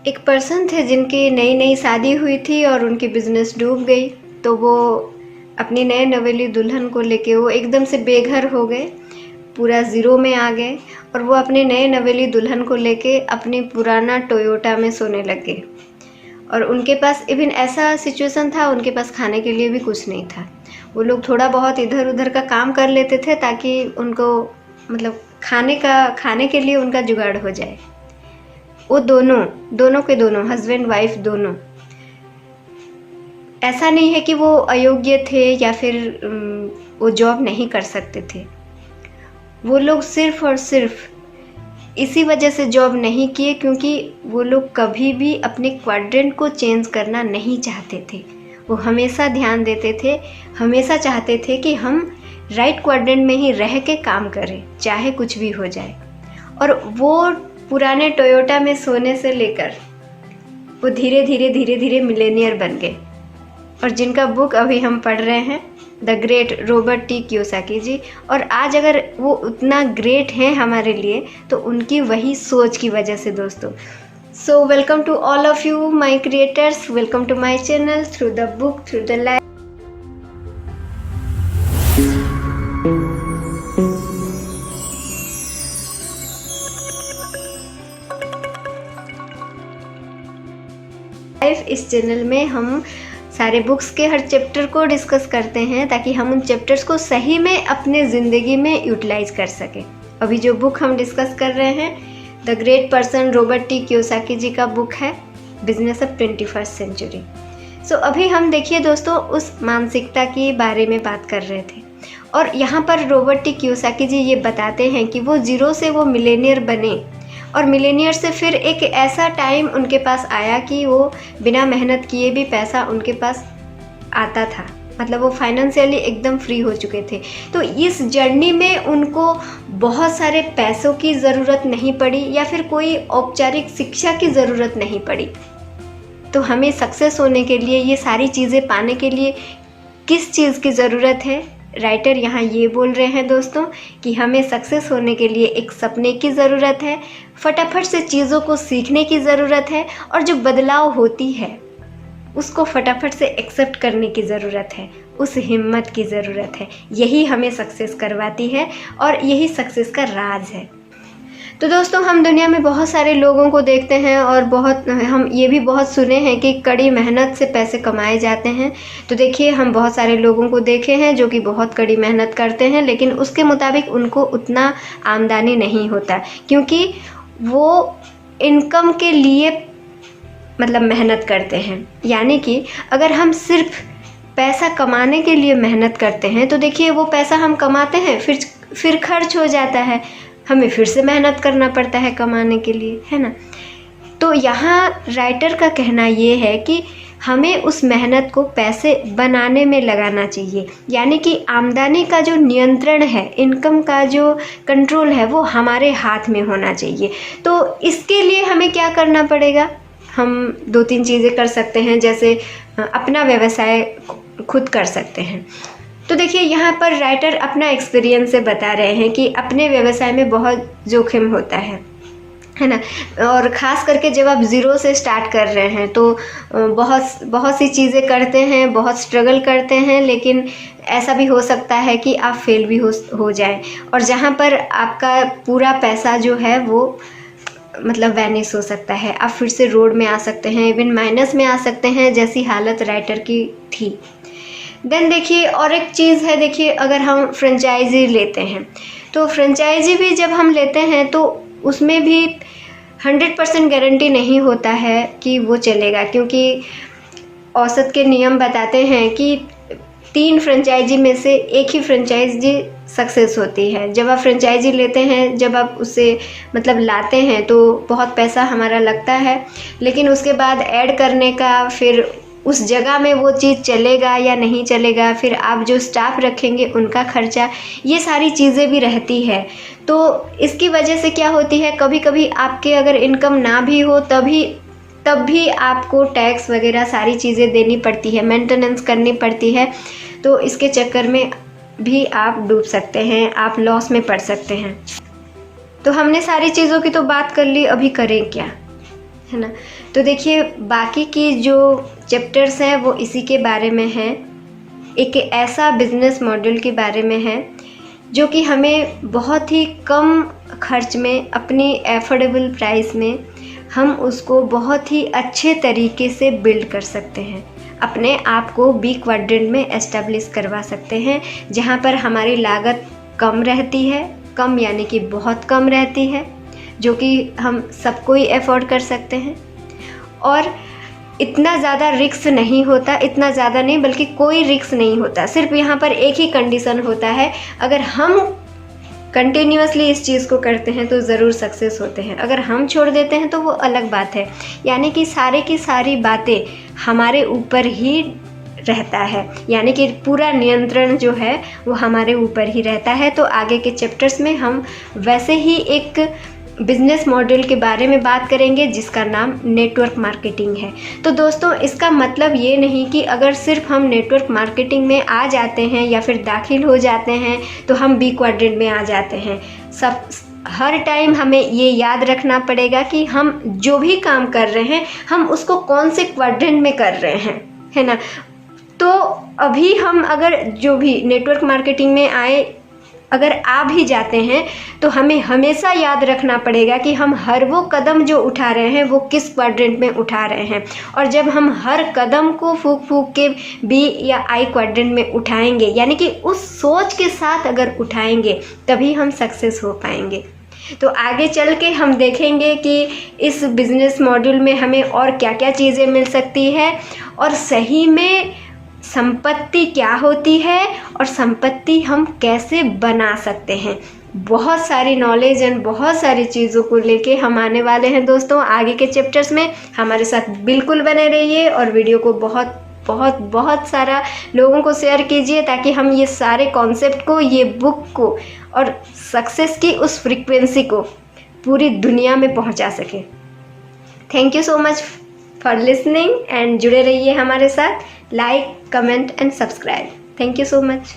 एक पर्सन थे जिनकी नई नई शादी हुई थी और उनकी बिजनेस डूब गई। तो वो अपनी नए नवेली दुल्हन को लेके वो एकदम से बेघर हो गए, पूरा ज़ीरो में आ गए और वो अपने नए नवेली दुल्हन को लेके अपनी पुराना टोयोटा में सोने लग गए। और उनके पास इवन ऐसा सिचुएशन था, उनके पास खाने के लिए भी कुछ नहीं था। वो लोग थोड़ा बहुत इधर उधर का काम कर लेते थे ताकि उनको मतलब खाने के लिए उनका जुगाड़ हो जाए। वो दोनों के दोनों हस्बैंड वाइफ दोनों, ऐसा नहीं है कि वो अयोग्य थे या फिर वो जॉब नहीं कर सकते थे। वो लोग सिर्फ और सिर्फ इसी वजह से जॉब नहीं किए क्योंकि वो लोग कभी भी अपने क्वाड्रेंट को चेंज करना नहीं चाहते थे। वो हमेशा ध्यान देते थे, हमेशा चाहते थे कि हम राइट क्वाड्रेंट में ही रह के काम करें, चाहे कुछ भी हो जाए। और वो पुराने टोयोटा में सोने से लेकर वो धीरे धीरे मिलेनियर बन गए। और जिनका बुक अभी हम पढ़ रहे हैं, the great Robert T Kiyosaki ji. और आज अगर वो उतना ग्रेट हैं हमारे लिए तो उनकी वही सोच की वजह से दोस्तों। So welcome to all of you my creators, welcome to my channel through the book, through the life. इस चैनल में हम सारे बुक्स के हर चैप्टर को डिस्कस करते हैं ताकि हम उन चैप्टर्स को सही में अपने ज़िंदगी में यूटिलाइज कर सकें। अभी जो बुक हम डिस्कस कर रहे हैं the great person Robert T Kiyosaki ji का बुक है बिजनेस ऑफ 21st सेंचुरी। सो अभी हम देखिए दोस्तों उस मानसिकता के बारे में बात कर रहे थे और यहाँ पर रॉबर्ट टी कियोसाकी जी ये बताते हैं कि वो ज़ीरो से वो मिलेनियर बने और मिलेनियर से फिर एक ऐसा टाइम उनके पास आया कि वो बिना मेहनत किए भी पैसा उनके पास आता था, मतलब वो फाइनेंशियली एकदम फ्री हो चुके थे। तो इस जर्नी में उनको बहुत सारे पैसों की ज़रूरत नहीं पड़ी या फिर कोई औपचारिक शिक्षा की ज़रूरत नहीं पड़ी। तो हमें सक्सेस होने के लिए, ये सारी चीज़ें पाने के लिए किस चीज़ की ज़रूरत है? राइटर यहाँ ये बोल रहे हैं दोस्तों कि हमें सक्सेस होने के लिए एक सपने की ज़रूरत है, फटाफट से चीज़ों को सीखने की ज़रूरत है और जो बदलाव होती है उसको फटाफट से एक्सेप्ट करने की ज़रूरत है, उस हिम्मत की ज़रूरत है। यही हमें सक्सेस करवाती है और यही सक्सेस का राज है। तो दोस्तों हम दुनिया में बहुत सारे लोगों को देखते हैं और हम ये भी बहुत सुने हैं कि कड़ी मेहनत से पैसे कमाए जाते हैं। तो देखिए हम बहुत सारे लोगों को देखे हैं जो कि बहुत कड़ी मेहनत करते हैं लेकिन उसके मुताबिक उनको उतना आमदनी नहीं होता क्योंकि वो इनकम के लिए मतलब मेहनत करते हैं। यानी कि अगर हम सिर्फ पैसा कमाने के लिए मेहनत करते हैं तो देखिए वो पैसा हम कमाते हैं फिर खर्च हो जाता है, हमें फिर से मेहनत करना पड़ता है कमाने के लिए, है ना। तो यहाँ राइटर का कहना ये है कि हमें उस मेहनत को पैसे बनाने में लगाना चाहिए। यानी कि आमदनी का जो नियंत्रण है, इनकम का जो कंट्रोल है वो हमारे हाथ में होना चाहिए। तो इसके लिए हमें क्या करना पड़ेगा? हम 2-3 चीज़ें कर सकते हैं, जैसे अपना व्यवसाय खुद कर सकते हैं। तो देखिए यहाँ पर राइटर अपना एक्सपीरियंस से बता रहे हैं कि अपने व्यवसाय में बहुत जोखिम होता है ना। और ख़ास करके जब आप ज़ीरो से स्टार्ट कर रहे हैं तो बहुत सी चीज़ें करते हैं, बहुत स्ट्रगल करते हैं, लेकिन ऐसा भी हो सकता है कि आप फेल भी हो जाए और जहाँ पर आपका पूरा पैसा जो है वो मतलब वैनिश हो सकता है, आप फिर से रोड में आ सकते हैं, इवन माइनस में आ सकते हैं, जैसी हालत राइटर की थी। देन देखिए और एक चीज़ है, देखिए अगर हम फ्रेंचाइजी लेते हैं तो फ्रेंचाइजी भी जब हम लेते हैं तो उसमें भी 100% गारंटी नहीं होता है कि वो चलेगा, क्योंकि औसत के नियम बताते हैं कि 3 फ्रेंचाइजी में से एक ही फ्रेंचाइजी सक्सेस होती है। जब आप फ्रेंचाइजी लेते हैं, जब आप उसे मतलब लाते हैं तो बहुत पैसा हमारा लगता है, लेकिन उसके बाद ऐड करने का, फिर उस जगह में वो चीज़ चलेगा या नहीं चलेगा, फिर आप जो स्टाफ रखेंगे उनका खर्चा, ये सारी चीज़ें भी रहती है। तो इसकी वजह से क्या होती है, कभी कभी आपके अगर इनकम ना भी हो तब भी आपको टैक्स वगैरह सारी चीज़ें देनी पड़ती है, मेंटेनेंस करनी पड़ती है। तो इसके चक्कर में भी आप डूब सकते हैं, आप लॉस में पड़ सकते हैं। तो हमने सारी चीज़ों की तो बात कर ली, अभी करें क्या, है ना। तो देखिए बाकी की जो चैप्टर्स हैं वो इसी के बारे में हैं, एक ऐसा बिजनेस मॉडल के बारे में है जो कि हमें बहुत ही कम खर्च में, अपनी एफोर्डेबल प्राइस में हम उसको बहुत ही अच्छे तरीके से बिल्ड कर सकते हैं, अपने आप को बी क्वाड्रेंट में एस्टेब्लिश करवा सकते हैं, जहाँ पर हमारी लागत कम रहती है, कम यानी कि बहुत कम रहती है, जो कि हम सबको ही अफोर्ड कर सकते हैं, और इतना ज़्यादा रिस्क नहीं होता, इतना ज़्यादा नहीं बल्कि कोई रिस्क नहीं होता। सिर्फ यहाँ पर एक ही कंडीशन होता है, अगर हम कंटिन्यूसली इस चीज़ को करते हैं तो ज़रूर सक्सेस होते हैं, अगर हम छोड़ देते हैं तो वो अलग बात है। यानी कि सारे की सारी बातें हमारे ऊपर ही रहता है, यानी कि पूरा नियंत्रण जो है वो हमारे ऊपर ही रहता है। तो आगे के चैप्टर्स में हम वैसे ही एक बिजनेस मॉडल के बारे में बात करेंगे जिसका नाम नेटवर्क मार्केटिंग है। तो दोस्तों इसका मतलब ये नहीं कि अगर सिर्फ हम नेटवर्क मार्केटिंग में आ जाते हैं या फिर दाखिल हो जाते हैं तो हम बी क्वाड्रेंट में आ जाते हैं। सब हर टाइम हमें ये याद रखना पड़ेगा कि हम जो भी काम कर रहे हैं हम उसको कौन से क्वाड्रेंट में कर रहे हैं, है ना। तो अभी हम अगर जो भी नेटवर्क मार्केटिंग में आए, अगर आ भी जाते हैं तो हमें हमेशा याद रखना पड़ेगा कि हम हर वो कदम जो उठा रहे हैं वो किस क्वाड्रेंट में उठा रहे हैं। और जब हम हर कदम को फूंक फूंक के बी या आई क्वाड्रेंट में उठाएंगे, यानी कि उस सोच के साथ अगर उठाएंगे, तभी हम सक्सेस हो पाएंगे। तो आगे चल के हम देखेंगे कि इस बिज़नेस मॉड्यूल में हमें और क्या क्या चीज़ें मिल सकती है, और सही में संपत्ति क्या होती है और संपत्ति हम कैसे बना सकते हैं। बहुत सारी नॉलेज एंड बहुत सारी चीज़ों को लेके हम आने वाले हैं दोस्तों आगे के चैप्टर्स में। हमारे साथ बिल्कुल बने रहिए और वीडियो को बहुत बहुत बहुत सारा लोगों को शेयर कीजिए, ताकि हम ये सारे कॉन्सेप्ट को, ये बुक को और सक्सेस की उस फ्रीक्वेंसी को पूरी दुनिया में पहुंचा सकें। Thank you so much for listening and जुड़े रहिए हमारे साथ। Like, comment and subscribe. Thank you so much.